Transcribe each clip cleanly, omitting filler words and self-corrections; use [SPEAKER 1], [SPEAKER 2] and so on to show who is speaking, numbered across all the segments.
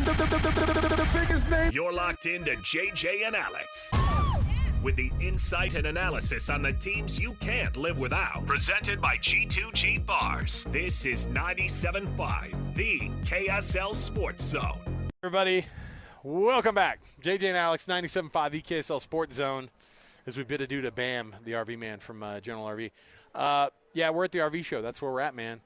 [SPEAKER 1] The biggest name.
[SPEAKER 2] You're locked into JJ and Alex with the insight and analysis on the teams you can't live without. Presented by G2G Bars. This is 97.5, the KSL Sports Zone.
[SPEAKER 3] Everybody, welcome back. JJ and Alex, 97.5, the KSL Sports Zone. As we bid adieu to Bam, the RV man from General RV. Yeah, we're at the RV show. That's where we're at, man.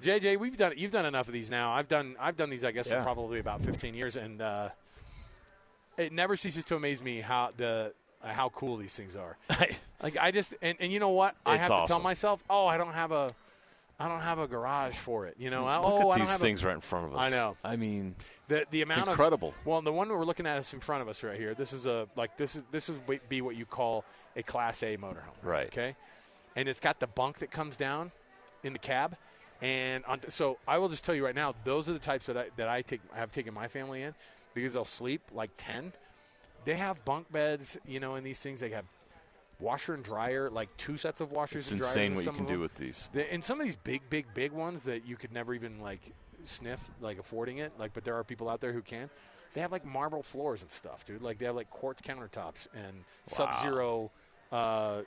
[SPEAKER 3] JJ, you've done enough of these now. I've done these, I guess, for probably about 15 years, and it never ceases to amaze me how cool these things are. And you know what? I have to tell myself, I don't have a garage for it. You know,
[SPEAKER 4] Look at these things right in front of us.
[SPEAKER 3] I know.
[SPEAKER 4] I mean,
[SPEAKER 3] the amount
[SPEAKER 4] it's incredible.
[SPEAKER 3] Well, the one we're looking at is in front of us right here. This is be what you call a Class A motorhome.
[SPEAKER 4] Right.
[SPEAKER 3] Okay. And it's got the bunk that comes down in the cab. And so I will just tell you right now, those are the types that I have taken my family in because they'll sleep like 10. They have bunk beds, you know, in these things. They have washer and dryer, like 2 sets of washers and dryers.
[SPEAKER 4] It's insane what you can do with these.
[SPEAKER 3] And some of these big ones that you could never even like sniff, like affording it. Like, but there are people out there who can. They have like marble floors and stuff, dude. Like they have like quartz countertops and Sub-Zero, fridges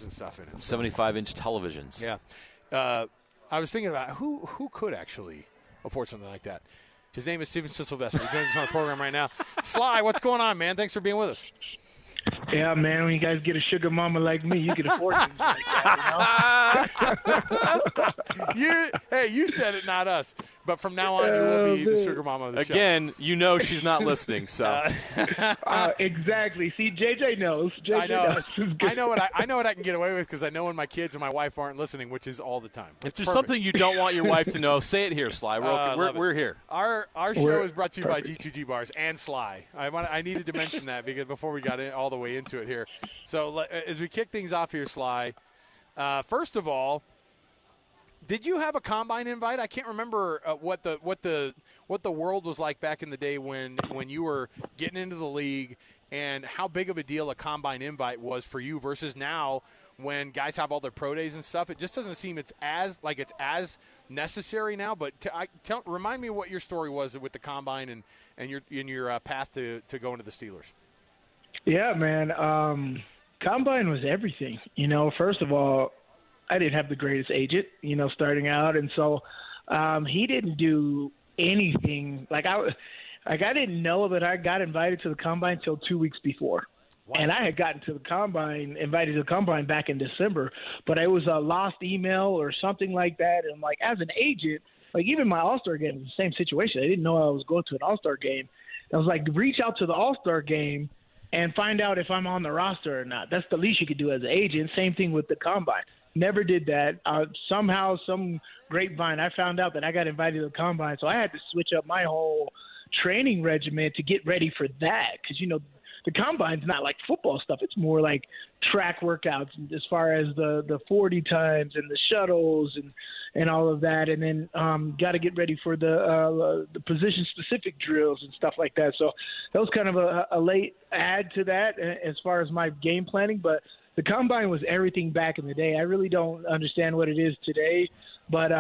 [SPEAKER 3] and stuff in it.
[SPEAKER 4] 75-inch televisions.
[SPEAKER 3] Yeah. I was thinking about who could actually afford something like that. His name is Steven Sylvester. He joins us on the program right now. Sly, what's going on, man? Thanks for being with us.
[SPEAKER 5] Yeah, man, when you guys get a sugar mama like me, you can afford things like that,
[SPEAKER 3] you said it, not us. But from now on, you will be the sugar mama of the show.
[SPEAKER 4] Again, you know she's not listening, so.
[SPEAKER 5] Exactly. See, JJ knows. JJ knows.
[SPEAKER 3] I know what I can get away with because I know when my kids and my wife aren't listening, which is all the time.
[SPEAKER 4] If there's something you don't want your wife to know, say it here, Sly. We're here.
[SPEAKER 3] Our show is brought to you by G2G Bars and Sly. I needed to mention that because before we got all the way into it here. So as we kick things off here, Sly, first of all, did you have a combine invite? I can't remember what the world was like back in the day when you were getting into the league, and how big of a deal a combine invite was for you versus now when guys have all their pro days and stuff. It just doesn't seem it's as necessary now. But remind me what your story was with the combine and your path to go into the Steelers.
[SPEAKER 5] Yeah, man. Combine was everything. You know, first of all, I didn't have the greatest agent, you know, starting out. And so he didn't do anything. I didn't know that I got invited to the Combine until 2 weeks before. What? And I had gotten to the Combine, invited to the Combine back in December. But it was a lost email or something like that. And, as an agent, even my All-Star game was the same situation. I didn't know I was going to an All-Star game. I was reach out to the All-Star game and find out if I'm on the roster or not. That's the least you could do as an agent. Same thing with the Combine. Never did that. Somehow, some grapevine, I found out that I got invited to the Combine, so I had to switch up my whole training regimen to get ready for that because, the Combine's not like football stuff. It's more like track workouts as far as the 40 times and the shuttles and all of that, and then got to get ready for the position-specific drills and stuff like that. So that was kind of a late add to that as far as my game planning, but the Combine was everything back in the day. I really don't understand what it is today, but,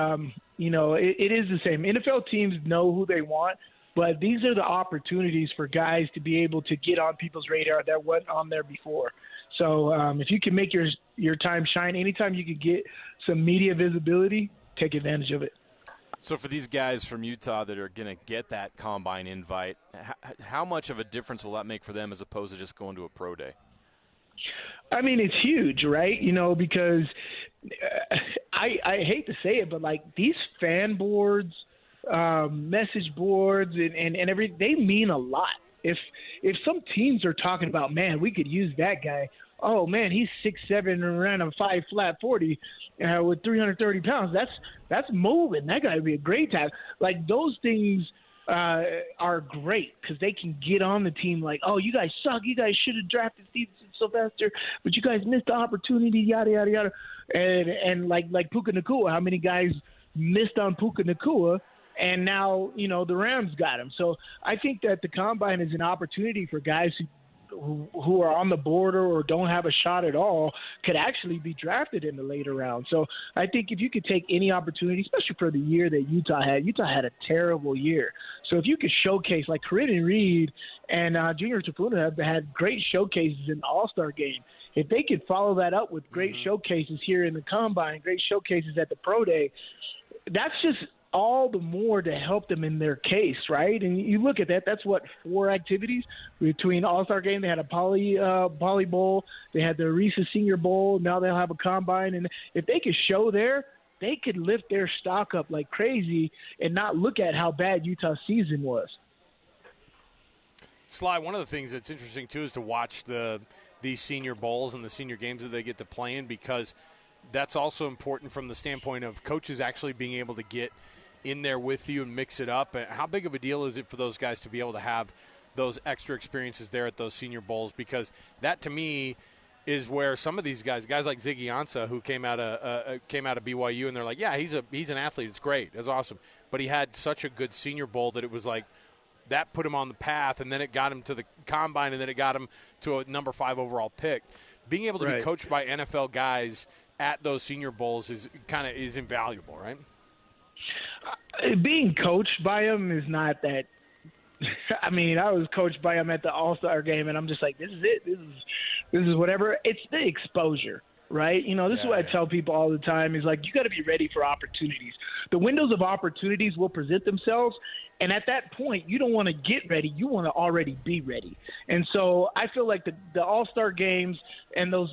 [SPEAKER 5] it is the same. NFL teams know who they want, but these are the opportunities for guys to be able to get on people's radar that weren't on there before. So if you can make your time shine, anytime you can get some media visibility, take advantage of it.
[SPEAKER 4] So for these guys from Utah that are going to get that Combine invite, how much of a difference will that make for them as opposed to just going to a pro day?
[SPEAKER 5] I mean, it's huge, right? Because I hate to say it, but these fan boards, message boards, and everything, they mean a lot. If some teams are talking about, man, we could use that guy. Oh man, he's 6'7" and ran a 5 flat 40 with 330 pounds. That's moving. That guy would be a great tackle. Those things are great because they can get on the team oh, you guys suck. You guys should have drafted Steven Sylvester, but you guys missed the opportunity, yada, yada, yada. And like Puka Nacua, how many guys missed on Puka Nacua, and now, the Rams got him. So I think that the Combine is an opportunity for guys who who are on the border or don't have a shot at all could actually be drafted in the later round. So I think if you could take any opportunity, especially for the year that Utah had a terrible year. So if you could showcase, like Kirry Reed and Junior Tafuna have had great showcases in the All-Star game. If they could follow that up with great showcases here in the Combine, great showcases at the Pro Day, that's just all the more to help them in their case, right? And you look at that, that's what, 4 activities between All-Star game. They had a Poly Bowl, they had the Reese's Senior Bowl, now they'll have a Combine. And if they could show there, they could lift their stock up like crazy and not look at how bad Utah's season was.
[SPEAKER 3] Sly, one of the things that's interesting, too, is to watch these Senior Bowls and the Senior games that they get to play in, because that's also important from the standpoint of coaches actually being able to get in there with you and mix it up. How big of a deal is it for those guys to be able to have those extra experiences there at those Senior Bowls? Because that, to me, is where some of these guys like Ziggy Ansah, who came out of BYU, and they're like, yeah, he's an athlete. It's great. It's awesome. But he had such a good Senior Bowl that it was like that put him on the path, and then it got him to the Combine, and then it got him to a number 5 overall pick. Being able to be coached by NFL guys at those Senior Bowls is invaluable, right?
[SPEAKER 5] Being coached by him is not that. I mean, I was coached by him at the All-Star game, and I'm just like, this is it. This is whatever. It's the exposure, right? You know, this is what I tell people all the time is, like, you got to be ready for opportunities. The windows of opportunities will present themselves, and at that point, you don't want to get ready. You want to already be ready. And so I feel like the All-Star games and those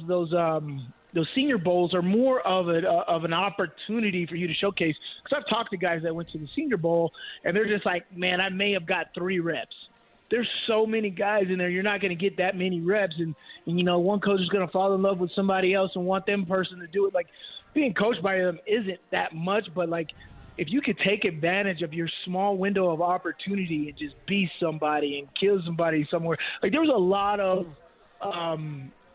[SPEAKER 5] Senior Bowls are more of an opportunity for you to showcase. Because I've talked to guys that went to the Senior Bowl, and they're just like, man, I may have got 3 reps. There's so many guys in there, you're not going to get that many reps. And, you know, one coach is going to fall in love with somebody else and want them person to do it. Like, being coached by them isn't that much, but, like, if you could take advantage of your small window of opportunity and just be somebody and kill somebody somewhere. Like, there was a lot of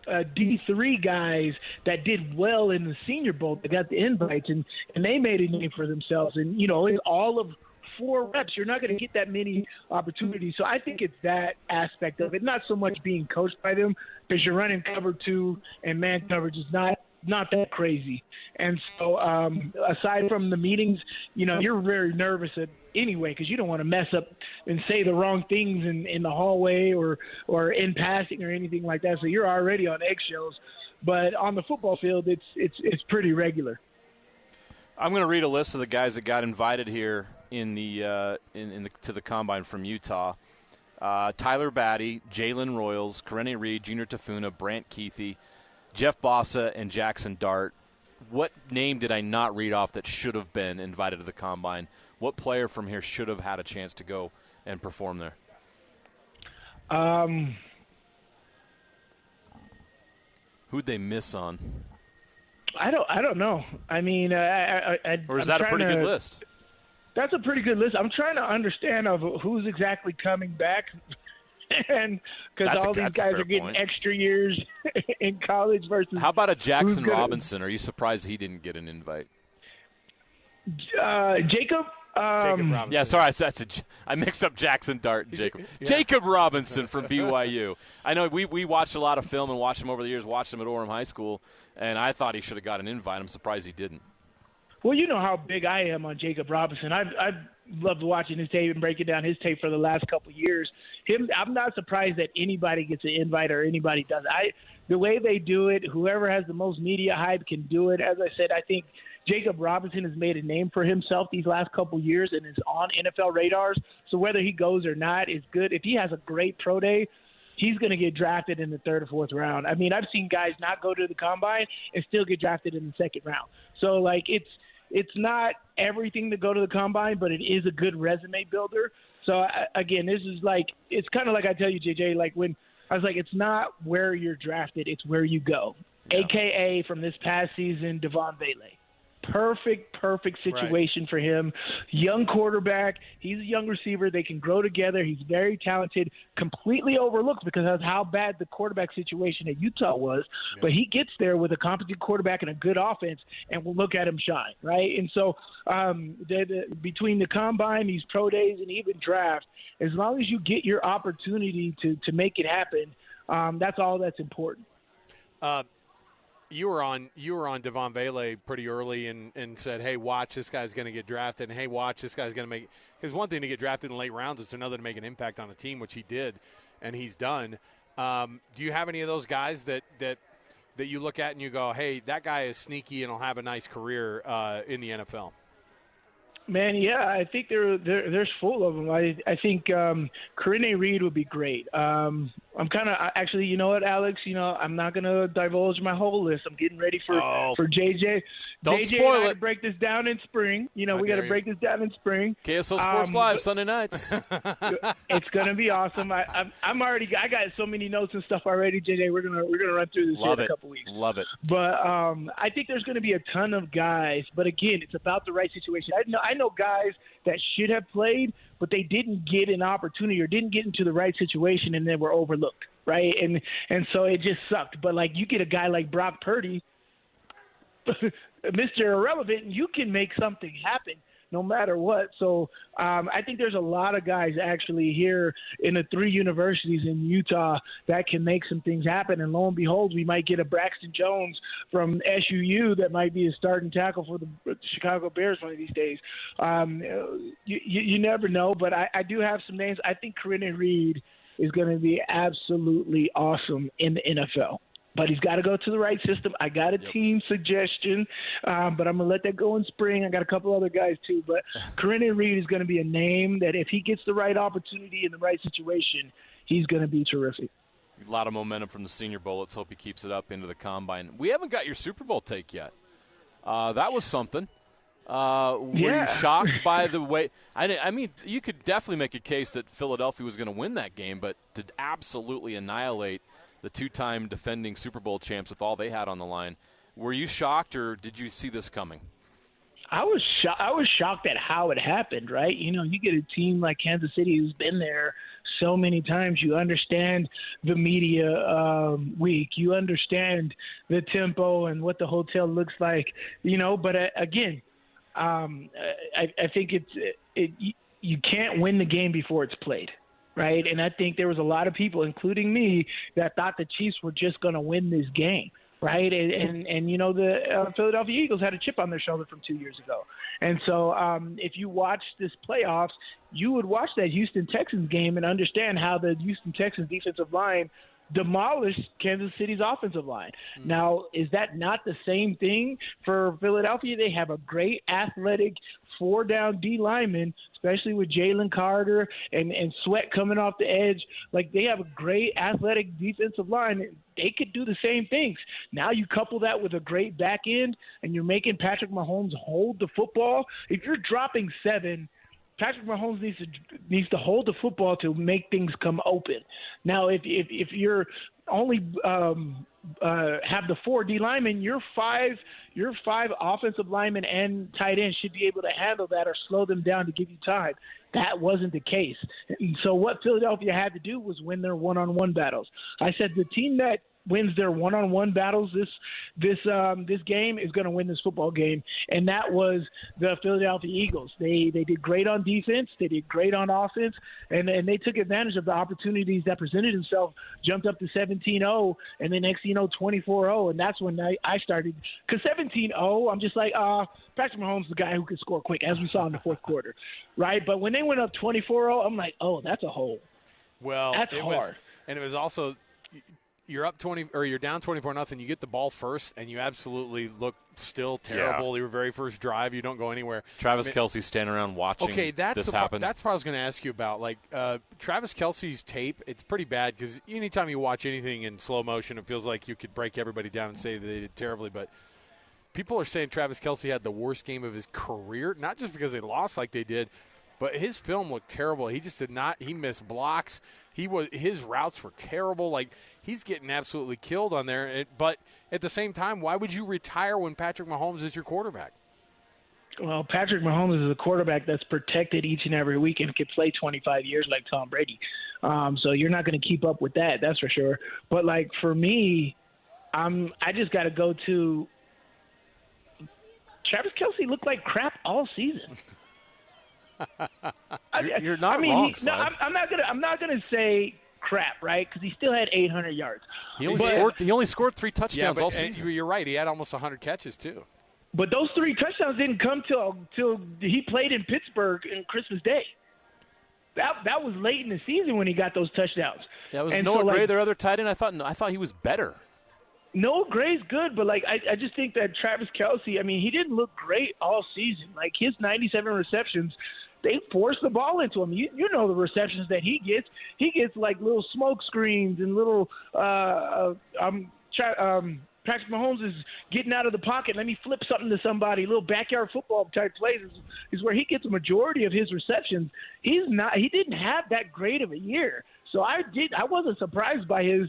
[SPEAKER 5] D3 guys that did well in the Senior Bowl that got the invites, and they made a name for themselves. And, you know, in all of 4 reps, you're not going to get that many opportunities. So I think it's that aspect of it, not so much being coached by them, because you're running cover 2 and man coverage is not that crazy. And so aside from the meetings, you know, you're very nervous anyway, because you don't want to mess up and say the wrong things in the hallway or in passing or anything like that. So you're already on eggshells. But on the football field, it's pretty regular.
[SPEAKER 4] I'm going to read a list of the guys that got invited here to the Combine from Utah. Tyler Batty, Jalen Royals, Kirry Reed, Junior Tafuna, Brant Keithy, Jeff Bossa, and Jackson Dart. What name did I not read off that should have been invited to the Combine? What player from here should have had a chance to go and perform there? Who'd they miss on?
[SPEAKER 5] I don't know. I mean,
[SPEAKER 4] or is that a pretty good list?
[SPEAKER 5] That's a pretty good list. I'm trying to understand of who's exactly coming back. And because all these guys are getting extra years in college versus.
[SPEAKER 4] How about a Jackson Robinson? Are you surprised he didn't get an invite?
[SPEAKER 5] Jacob
[SPEAKER 3] Robinson.
[SPEAKER 4] Yeah, sorry, I mixed up Jackson Dart and Jacob. Yeah. Jacob Robinson from BYU. I know we watched a lot of film and watched him over the years, watched him at Orem High School, and I thought he should have got an invite. I'm surprised he didn't.
[SPEAKER 5] Well, you know how big I am on Jacob Robinson. I've loved watching his tape and breaking down his tape for the last couple of years. I'm not surprised that anybody gets an invite or anybody doesn't. The way they do it, whoever has the most media hype can do it. As I said, I think Jacob Robinson has made a name for himself these last couple of years and is on NFL radars. So whether he goes or not is good. If he has a great pro day, he's going to get drafted in the 3rd or 4th round. I mean, I've seen guys not go to the Combine and still get drafted in the 2nd round. So, like, it's not everything to go to the Combine, but it is a good resume builder. So, again, this is like – it's kind of like I tell you, JJ, like when I was like, it's not where you're drafted, it's where you go, a.k.a. from this past season, Devon Bailey. Perfect situation for him. Young quarterback. He's a young receiver. They can grow together. He's very talented. Completely overlooked because of how bad the quarterback situation at Utah was. Yeah. But he gets there with a competent quarterback and a good offense, and we'll look at him shine, right? And so between the Combine, these pro days, and even draft, as long as you get your opportunity to make it happen, That's all that's important.
[SPEAKER 3] You were on Devon Vele pretty early and said, hey, watch, this guy's going to get drafted, and hey, watch, this guy's going to make – because one thing to get drafted in late rounds, it's another to make an impact on a team, which he did, and he's done. Do you have any of those guys that you look at and you go, hey, that guy is sneaky and will have a nice career in the NFL?
[SPEAKER 5] Man, yeah, I think there's full of them. I think Kirry Reed would be great. I'm kind of actually, you know what, Alex? I'm not gonna divulge my whole list. I'm getting ready for JJ.
[SPEAKER 4] Don't
[SPEAKER 5] JJ
[SPEAKER 4] spoil
[SPEAKER 5] and I
[SPEAKER 4] it.
[SPEAKER 5] Break this down in spring. We got to break this down in spring.
[SPEAKER 4] KSL Sports Live Sunday nights.
[SPEAKER 5] It's gonna be awesome. I got so many notes and stuff already. JJ, we're gonna run through this in a couple weeks.
[SPEAKER 4] Love it.
[SPEAKER 5] But I think there's gonna be a ton of guys. But again, it's about the right situation. I know guys that should have played, but they didn't get an opportunity or didn't get into the right situation, and they were overlooked, right? And so it just sucked. But, like, you get a guy like Brock Purdy, Mr. Irrelevant, and you can make something happen no matter what. So I think there's a lot of guys actually here in the 3 universities in Utah that can make some things happen. And lo and behold, we might get a Braxton Jones from SUU that might be a starting tackle for the Chicago Bears one of these days. You never know, but I do have some names. I think Kirry Reed is going to be absolutely awesome in the NFL. But he's got to go to the right system. I got a team suggestion, but I'm going to let that go in spring. I got a couple other guys too. But Kirry Reed is going to be a name that if he gets the right opportunity in the right situation, he's going to be terrific.
[SPEAKER 4] A lot of momentum from the Senior Bowl. Let's hope he keeps it up into the Combine. We haven't got your Super Bowl take yet. That was something. Were you shocked by the way – I mean, you could definitely make a case that Philadelphia was going to win that game, but to absolutely annihilate the 2-time defending Super Bowl champs with all they had on the line. Were you shocked, or did you see this coming?
[SPEAKER 5] I was shocked at how it happened, right? You get a team like Kansas City who's been there so many times. You understand the media week. You understand the tempo and what the hotel looks like, But again, I think you can't win the game before it's played. Right, and I think there was a lot of people, including me, that thought the Chiefs were just going to win this game, right? And the Philadelphia Eagles had a chip on their shoulder from 2 years ago. And so if you watch this playoffs, you would watch that Houston Texans game and understand how the Houston Texans defensive line demolished Kansas City's offensive line. Now, is that not the same thing for Philadelphia? They have a great athletic 4-down D lineman, especially with Jalen Carter and Sweat coming off the edge. Like, they have a great athletic defensive line. They could do the same things. Now you couple that with a great back end, and you're making Patrick Mahomes hold the football. If you're dropping 7, Patrick Mahomes needs to hold the football to make things come open. Now, if you're only have the 4 D linemen, your 5 offensive linemen and tight ends should be able to handle that or slow them down to give you time. That wasn't the case. And so what Philadelphia had to do was win their one-on-one battles. I said the team that wins their one-on-one battles this game is going to win this football game, and that was the Philadelphia Eagles. They did great on defense, they did great on offense, and they took advantage of the opportunities that presented themselves, jumped up to 17-0, and then next 24-0, and that's when I started. Because 17-0, I'm just like, Patrick Mahomes is the guy who can score quick, as we saw in the fourth quarter, right? But when they went up 24-0, I'm like, oh, that's a hole.
[SPEAKER 3] Well,
[SPEAKER 5] that's hard.
[SPEAKER 3] And it was also – you're up 20 or you're down 24-0. You get the ball first, and you absolutely look still terrible. Your very first drive, you don't go anywhere.
[SPEAKER 4] Travis Kelce's standing around watching this happen.
[SPEAKER 3] That's what I was going to ask you about. Like Travis Kelce's tape, it's pretty bad because anytime you watch anything in slow motion, it feels like you could break everybody down and say that they did terribly. But people are saying Travis Kelce had the worst game of his career, not just because they lost like they did, but his film looked terrible. He just did not. He missed blocks. His routes were terrible. Like, he's getting absolutely killed on there. But at the same time, why would you retire when Patrick Mahomes is your quarterback?
[SPEAKER 5] Well, Patrick Mahomes is a quarterback that's protected each and every week and can play 25 years like Tom Brady. So you're not going to keep up with that, that's for sure. But, like, for me, I just got to go to Travis Kelce looked like crap all season.
[SPEAKER 4] You're not wrong,
[SPEAKER 5] no, I'm not gonna say crap, right? Because he still had 800 yards.
[SPEAKER 4] He only scored 3 touchdowns all season.
[SPEAKER 3] You're right. He had almost 100 catches too.
[SPEAKER 5] But those 3 touchdowns didn't come till he played in Pittsburgh on Christmas Day. That was late in the season when he got those touchdowns.
[SPEAKER 4] That was Noah Gray, their other tight end. I thought he was better.
[SPEAKER 5] Noah Gray's good, but I just think that Travis Kelce, I mean, he didn't look great all season. Like his 97 receptions, they force the ball into him. You know the receptions that he gets. He gets like little smoke screens and little Patrick Mahomes is getting out of the pocket. Let me flip something to somebody. Little backyard football type plays is where he gets a majority of his receptions. He didn't have that great of a year. So I wasn't surprised by his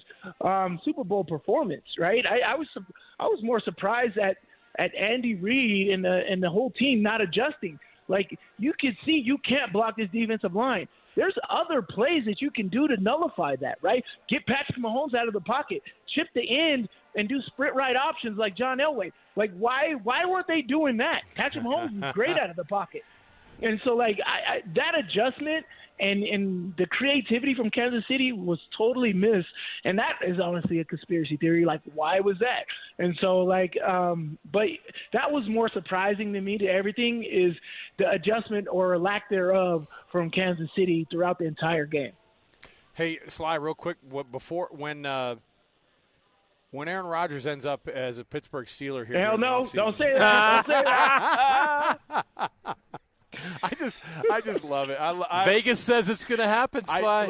[SPEAKER 5] Super Bowl performance, right? I was more surprised at Andy Reid and the whole team not adjusting. Like you can see, you can't block this defensive line. There's other plays that you can do to nullify that, right? Get Patrick Mahomes out of the pocket, chip the end, and do sprint right options like John Elway. Like why weren't they doing that? Patrick Mahomes was great out of the pocket. And so, like, that adjustment and the creativity from Kansas City was totally missed. And that is honestly a conspiracy theory. Like, why was that? And so, like, but that was more surprising to me to everything is the adjustment or lack thereof from Kansas City throughout the entire game.
[SPEAKER 3] Hey, Sly, real quick, when Aaron Rodgers ends up as a Pittsburgh Steeler here.
[SPEAKER 5] Hell no, don't say that. Don't say that.
[SPEAKER 3] I just love it.
[SPEAKER 4] Vegas says it's going to happen, Sly.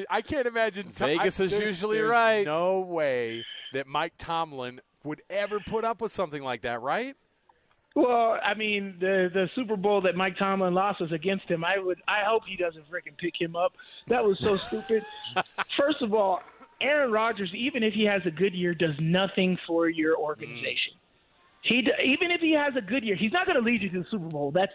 [SPEAKER 3] I can't imagine.
[SPEAKER 4] Vegas is usually right.
[SPEAKER 3] No way that Mike Tomlin would ever put up with something like that, right?
[SPEAKER 5] Well, I mean, the Super Bowl that Mike Tomlin lost was against him. I hope he doesn't freaking pick him up. That was so stupid. First of all, Aaron Rodgers, even if he has a good year, does nothing for your organization. Even if he has a good year, he's not going to lead you to the Super Bowl. That's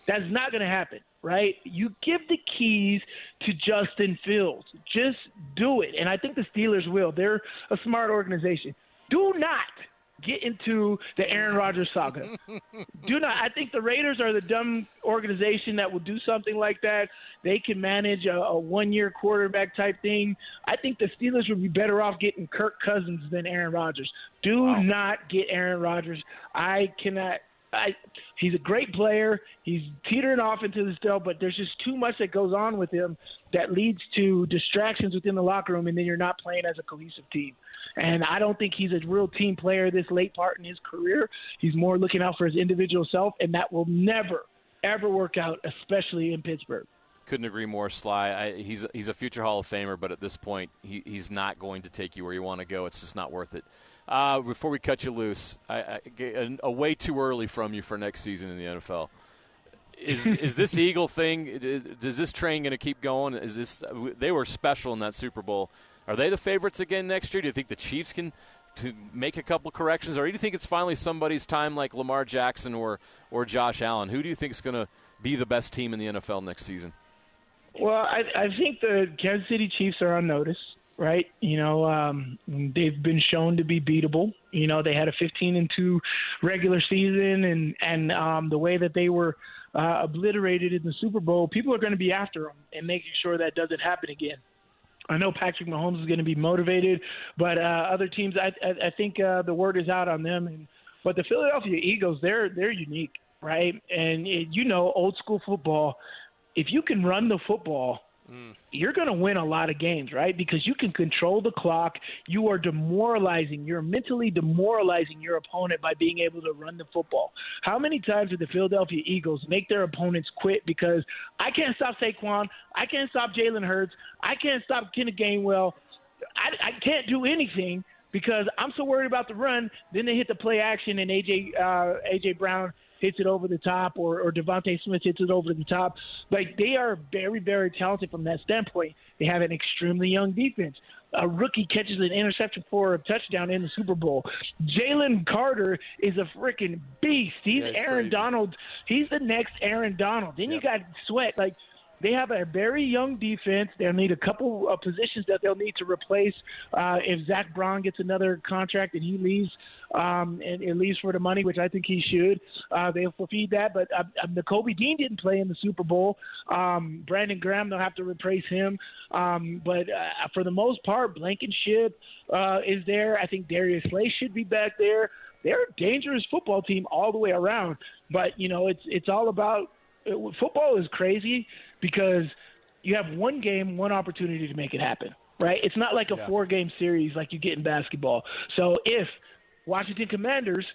[SPEAKER 5] not going to happen, right? You give the keys to Justin Fields. Just do it. And I think the Steelers will. They're a smart organization. Do not get into the Aaron Rodgers saga. Do not. I think the Raiders are the dumb organization that will do something like that. They can manage a one-year quarterback type thing. I think the Steelers would be better off getting Kirk Cousins than Aaron Rodgers. Do not get Aaron Rodgers. I cannot. He's a great player. He's teetering off into the still, but there's just too much that goes on with him that leads to distractions within the locker room, and then you're not playing as a cohesive team. And I don't think he's a real team player this late part in his career. He's more looking out for his individual self, and that will never, ever work out, especially in Pittsburgh.
[SPEAKER 4] Couldn't agree more, Sly. He's a future Hall of Famer, but at this point, he's not going to take you where you want to go. It's just not worth it. Before we cut you loose, a way too early from you for next season in the NFL. Is this Eagle thing? Is this train going to keep going? They were special in that Super Bowl. Are they the favorites again next year? Do you think the Chiefs can make a couple corrections, or do you think it's finally somebody's time like Lamar Jackson or Josh Allen? Who do you think is going to be the best team in the NFL next season?
[SPEAKER 5] Well, I think the Kansas City Chiefs are on notice, right? You know, they've been shown to be beatable. You know, they had a 15-2 regular season, and the way that they were obliterated in the Super Bowl, people are going to be after them and making sure that doesn't happen again. I know Patrick Mahomes is going to be motivated, but other teams, I think the word is out on them. But the Philadelphia Eagles, they're unique, right? And old school football. If you can run the football, you're going to win a lot of games, right? Because you can control the clock. You are you're mentally demoralizing your opponent by being able to run the football. How many times did the Philadelphia Eagles make their opponents quit because I can't stop Saquon, I can't stop Jalen Hurts, I can't stop Kenneth Gainwell, I can't do anything because I'm so worried about the run. Then they hit the play action and AJ Brown hits it over the top, or Devontae Smith hits it over the top. Like, they are very, very talented from that standpoint. They have an extremely young defense. A rookie catches an interception for a touchdown in the Super Bowl. Jalen Carter is a freaking beast. He's Aaron
[SPEAKER 3] crazy.
[SPEAKER 5] Donald. He's the next Aaron Donald. Then you got Sweat. Like, they have a very young defense. They'll need a couple of positions that they'll need to replace if Zach Braun gets another contract and he leaves and leaves for the money, which I think he should. They'll feed that. But Nakobe Dean didn't play in the Super Bowl. Brandon Graham, they'll have to replace him. But for the most part, Blankenship is there. I think Darius Slay should be back there. They're a dangerous football team all the way around. But, it's all about football is crazy because you have one game, one opportunity to make it happen, right? It's not like a 4-game series like you get in basketball. So if Washington Commanders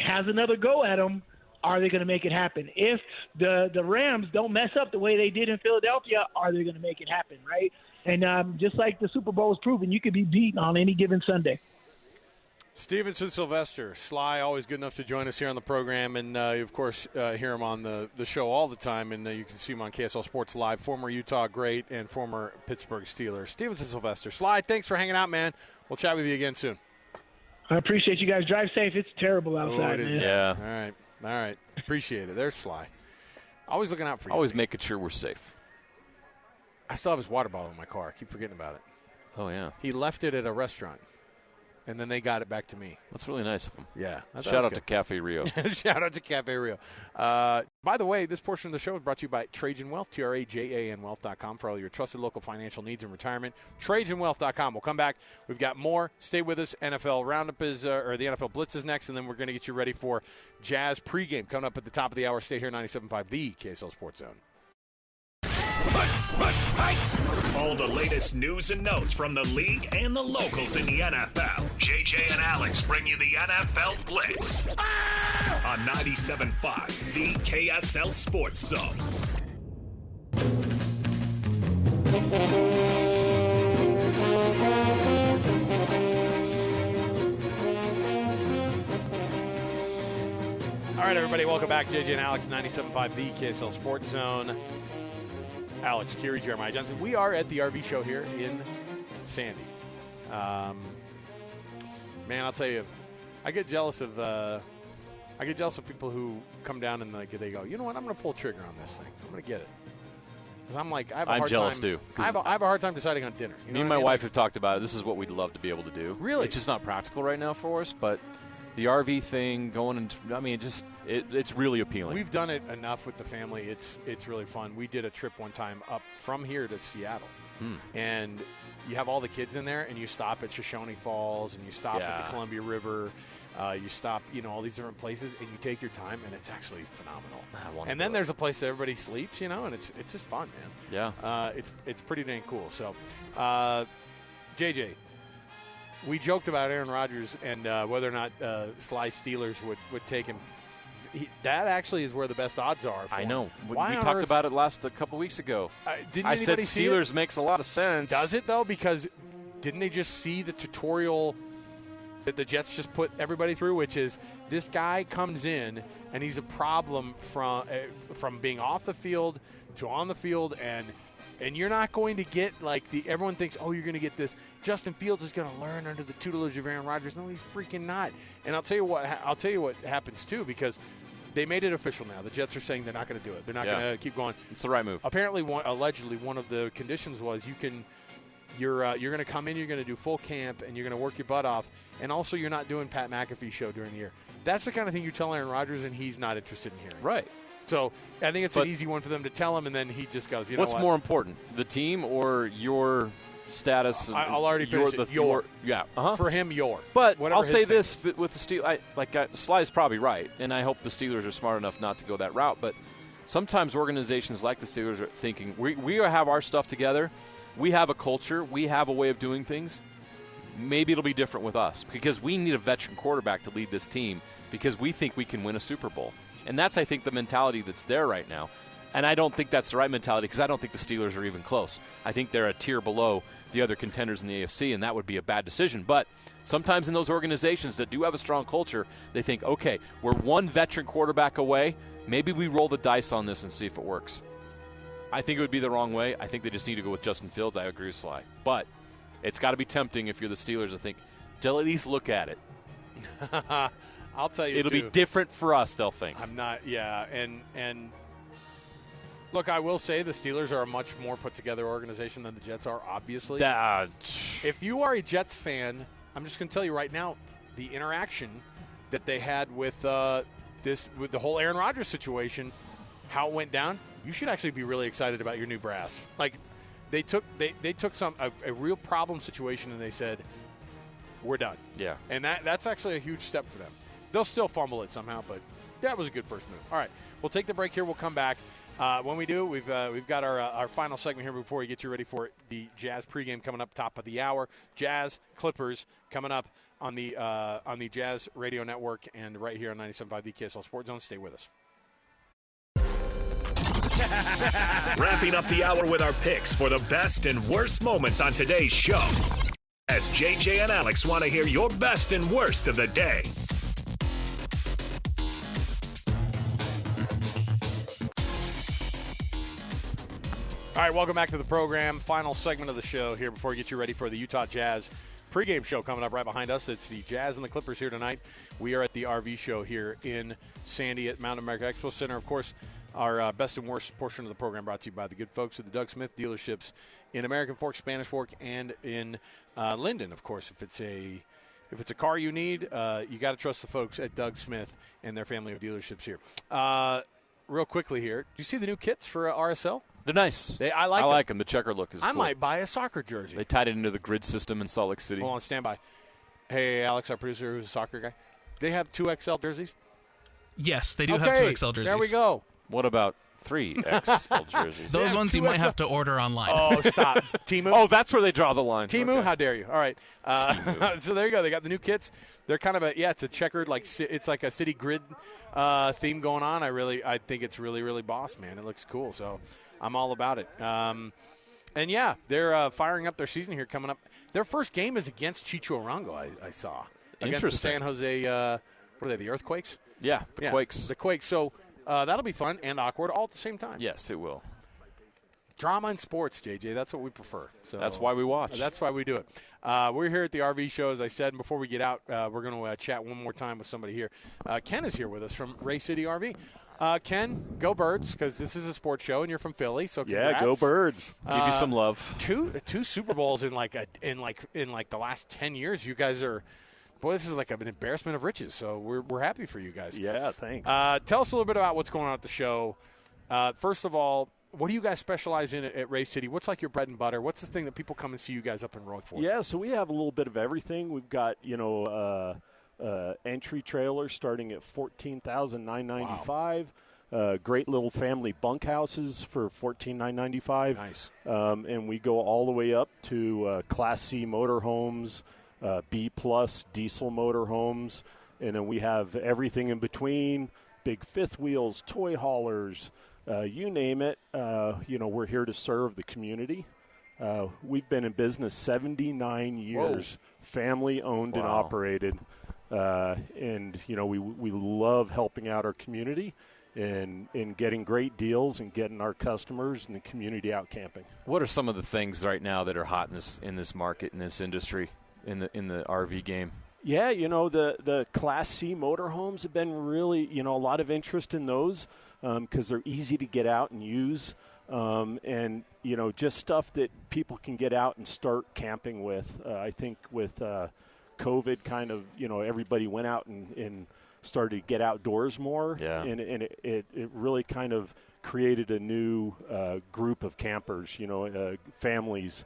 [SPEAKER 5] has another go at them, are they going to make it happen? If the Rams don't mess up the way they did in Philadelphia, are they going to make it happen, right? And just like the Super Bowl has proven, you could be beaten on any given Sunday.
[SPEAKER 3] Stevenson Sylvester, Sly, always good enough to join us here on the program, and you, of course, hear him on the show all the time, and you can see him on KSL Sports Live, former Utah great and former Pittsburgh Steeler. Stevenson Sylvester. Sly, thanks for hanging out, man. We'll chat with you again soon.
[SPEAKER 5] I appreciate you guys. Drive safe. It's terrible outside,
[SPEAKER 3] it is.
[SPEAKER 5] man.
[SPEAKER 4] Yeah.
[SPEAKER 3] All right. Appreciate it. There's Sly. Always looking out for you.
[SPEAKER 4] Always making sure we're safe.
[SPEAKER 3] I still have his water bottle in my car. I keep forgetting about it.
[SPEAKER 4] Oh, yeah.
[SPEAKER 3] He left it at a restaurant, and then they got it back to me.
[SPEAKER 4] That's really nice of him.
[SPEAKER 3] Yeah.
[SPEAKER 4] Shout out to Cafe Rio.
[SPEAKER 3] Shout out to Cafe Rio. By the way, this portion of the show is brought to you by Trajan Wealth, TRAJANwealth.com, for all your trusted local financial needs and retirement. TrajanWealth.com. We'll come back. We've got more. Stay with us. NFL Roundup is, or the NFL Blitz is next, and then we're going to get you ready for Jazz pregame coming up at the top of the hour. Stay here, 97.5, the KSL Sports Zone.
[SPEAKER 2] All the latest news and notes from the league and the locals in the NFL. JJ and Alex bring you the NFL Blitz on 97.5, the KSL Sports Zone.
[SPEAKER 3] All right, everybody, welcome back. JJ and Alex, 97.5, the KSL Sports Zone. Alex, Kirry, Jeremiah Jensen. We are at the RV show here in Sandy. Man, I'll tell you, I get jealous of people who come down and they go, you know what, I'm going to pull trigger on this thing. I'm going to get it. Because I'm like, I'm
[SPEAKER 4] jealous too.
[SPEAKER 3] I have a hard time deciding on dinner.
[SPEAKER 4] Me and my wife have talked about it. This is what we'd love to be able to do.
[SPEAKER 3] Really?
[SPEAKER 4] It's just not practical right now for us, but the RV thing going and it's really appealing.
[SPEAKER 3] We've done it enough with the family. It's really fun. We did a trip one time up from here to Seattle, and you have all the kids in there, and you stop at Shoshone Falls, and you stop at the Columbia River. You stop, all these different places, and you take your time, and it's actually phenomenal. And then there's a place that everybody sleeps, and it's just fun, man.
[SPEAKER 4] Yeah.
[SPEAKER 3] It's pretty dang cool. So, JJ. We joked about Aaron Rodgers and whether or not Sly Steelers would take him. That actually is where the best odds are.
[SPEAKER 4] I know. We
[SPEAKER 3] on
[SPEAKER 4] talked
[SPEAKER 3] earth?
[SPEAKER 4] about it a couple weeks ago.
[SPEAKER 3] I
[SPEAKER 4] said Steelers makes a lot of sense.
[SPEAKER 3] Does it, though? Because didn't they just see the tutorial that the Jets just put everybody through, which is this guy comes in and he's a problem from being off the field to on the field, and you're not going to get everyone thinks, oh, you're going to get this. Justin Fields is going to learn under the tutelage of Aaron Rodgers. No, he's freaking not. And I'll tell you what happens too, because they made it official now. The Jets are saying they're not going to do it. They're not going to keep going.
[SPEAKER 4] It's the right move.
[SPEAKER 3] Apparently, allegedly, one of the conditions was you're going to come in, you're going to do full camp, and you're going to work your butt off, and also you're not doing Pat McAfee show during the year. That's the kind of thing you tell Aaron Rodgers, and he's not interested in hearing.
[SPEAKER 4] Right.
[SPEAKER 3] So I think it's an easy one for them to tell him, and then he just goes,
[SPEAKER 4] what's more important, the team or your status?
[SPEAKER 3] I'll already finish it. Your.
[SPEAKER 4] Yeah. Uh-huh.
[SPEAKER 3] For him, your.
[SPEAKER 4] But I'll say this with the Steelers. Sly's probably right, and I hope the Steelers are smart enough not to go that route. But sometimes organizations like the Steelers are thinking, we have our stuff together. We have a culture. We have a way of doing things. Maybe it'll be different with us because we need a veteran quarterback to lead this team because we think we can win a Super Bowl. And that's, I think, the mentality that's there right now. And I don't think that's the right mentality because I don't think the Steelers are even close. I think they're a tier below the other contenders in the AFC, and that would be a bad decision. But sometimes in those organizations that do have a strong culture, they think, okay, we're one veteran quarterback away. Maybe we roll the dice on this and see if it works. I think it would be the wrong way. I think they just need to go with Justin Fields. I agree with Sly. But it's got to be tempting if you're the Steelers to think, they'll at least look at it.
[SPEAKER 3] I'll tell you,
[SPEAKER 4] it'll be different for us, they'll think.
[SPEAKER 3] I'm not, yeah, and Look, I will say the Steelers are a much more put-together organization than the Jets are, obviously. If you are a Jets fan, I'm just going to tell you right now, the interaction that they had with the whole Aaron Rodgers situation, how it went down, you should actually be really excited about your new brass. Like, they took a real problem situation and they said, we're done.
[SPEAKER 4] Yeah.
[SPEAKER 3] And that's actually a huge step for them. They'll still fumble it somehow, but that was a good first move. All right, we'll take the break here. We'll come back. When we do, we've got our final segment here before we get you ready for the Jazz pregame coming up top of the hour. Jazz Clippers coming up on the Jazz Radio Network and right here on 97.5 VKSL Sports Zone. Stay with us.
[SPEAKER 2] Wrapping up the hour with our picks for the best and worst moments on today's show. As JJ and Alex want to hear your best and worst of the day.
[SPEAKER 3] All right, welcome back to the program. Final segment of the show here before we get you ready for the Utah Jazz pregame show coming up right behind us. It's the Jazz and the Clippers here tonight. We are at the RV show here in Sandy at Mountain America Expo Center. Of course, our best and worst portion of the program brought to you by the good folks at the Doug Smith dealerships in American Fork, Spanish Fork, and in Linden. Of course, if it's a car you need, you got to trust the folks at Doug Smith and their family of dealerships here. Real quickly here, do you see the new kits for RSL?
[SPEAKER 4] They're nice.
[SPEAKER 3] I like
[SPEAKER 4] them. The checker look is cool.
[SPEAKER 3] I might buy a soccer jersey.
[SPEAKER 4] They tied it into the grid system in Salt Lake City.
[SPEAKER 3] Hold on, stand by. Hey, Alex, our producer, who's a soccer guy. They have 2XL jerseys?
[SPEAKER 1] Yes, they do have 2XL jerseys.
[SPEAKER 3] There we go.
[SPEAKER 4] What about 3XL jerseys?
[SPEAKER 1] Those ones you might have to order online.
[SPEAKER 3] Oh, stop. Temu?
[SPEAKER 4] Oh, that's where they draw the line.
[SPEAKER 3] Temu,
[SPEAKER 4] Okay.
[SPEAKER 3] how dare you? All right. So there you go. They got the new kits. They're kind of it's a checkered, it's like a city grid theme going on. I think it's really, really boss, man. It looks cool. So I'm all about it. And yeah, they're firing up their season here coming up. Their first game is against Chicho Arango, I saw. Against the San Jose, what are they, the Earthquakes?
[SPEAKER 4] Yeah, the Quakes.
[SPEAKER 3] The Quakes. So that'll be fun and awkward all at the same time.
[SPEAKER 4] Yes, it will.
[SPEAKER 3] Drama in sports, JJ. That's what we prefer. So
[SPEAKER 4] that's why we watch.
[SPEAKER 3] That's why we do it. We're here at the RV show, as I said. And before we get out, we're going to chat one more time with somebody here. Ken is here with us from Ray City RV. Ken, go Birds, because this is a sports show, and you're from Philly. So congrats.
[SPEAKER 6] Yeah, go Birds.
[SPEAKER 4] Give you some love.
[SPEAKER 3] Two Super Bowls in the last 10 years. You guys are. Boy, this is like an embarrassment of riches, so we're happy for you guys.
[SPEAKER 6] Yeah, thanks.
[SPEAKER 3] Tell us a little bit about what's going on at the show. First of all, what do you guys specialize in at Ray City? What's like your bread and butter? What's the thing that people come and see you guys up in Road for?
[SPEAKER 6] Yeah, so we have a little bit of everything. We've got, entry trailers starting at $14,995. Wow. Great little family bunkhouses for $14,995.
[SPEAKER 3] Nice.
[SPEAKER 6] And we go all the way up to Class C motorhomes, B-plus diesel motorhomes, and then we have everything in between, big fifth wheels, toy haulers, you name it. We're here to serve the community. We've been in business 79 years, family-owned and operated, and we love helping out our community and getting great deals and getting our customers and the community out camping.
[SPEAKER 4] What are some of the things right now that are hot in this market, in this industry, in the RV game?
[SPEAKER 6] Yeah, the Class C motorhomes have been really, a lot of interest in those because they're easy to get out and use. And, just stuff that people can get out and start camping with. I think with COVID kind of, everybody went out and started to get outdoors more.
[SPEAKER 4] Yeah.
[SPEAKER 6] And it really kind of created a new group of campers, families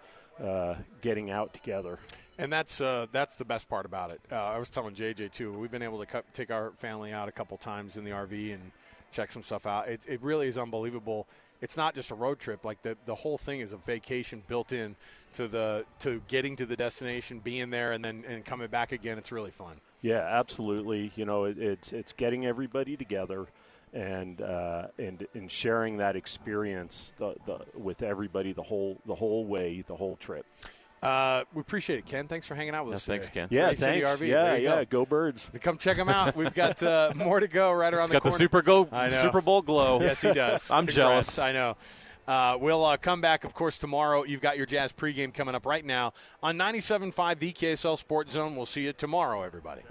[SPEAKER 6] getting out together.
[SPEAKER 3] And that's the best part about it. I was telling JJ, too, we've been able to take our family out a couple times in the RV and check some stuff out. It really is unbelievable. It's not just a road trip. Like the whole thing is a vacation built in to getting to the destination, being there, and coming back again. It's really fun.
[SPEAKER 6] Yeah, absolutely. It's getting everybody together and sharing that experience with everybody the whole way, the whole trip.
[SPEAKER 3] We appreciate it, Ken. Thanks for hanging out with us
[SPEAKER 4] Thanks,
[SPEAKER 3] today.
[SPEAKER 4] Ken.
[SPEAKER 6] Yeah,
[SPEAKER 3] Ray City
[SPEAKER 6] thanks.
[SPEAKER 3] RV.
[SPEAKER 6] Go Birds.
[SPEAKER 3] Come check them out. We've got more to go right around the corner.
[SPEAKER 4] He's got the Super Bowl glow.
[SPEAKER 3] Yes, he does.
[SPEAKER 4] I'm
[SPEAKER 3] Congrats.
[SPEAKER 4] jealous.
[SPEAKER 3] I know. We'll come back, of course, tomorrow. You've got your Jazz pregame coming up right now on 97.5 VKSL Sports Zone. We'll see you tomorrow, everybody.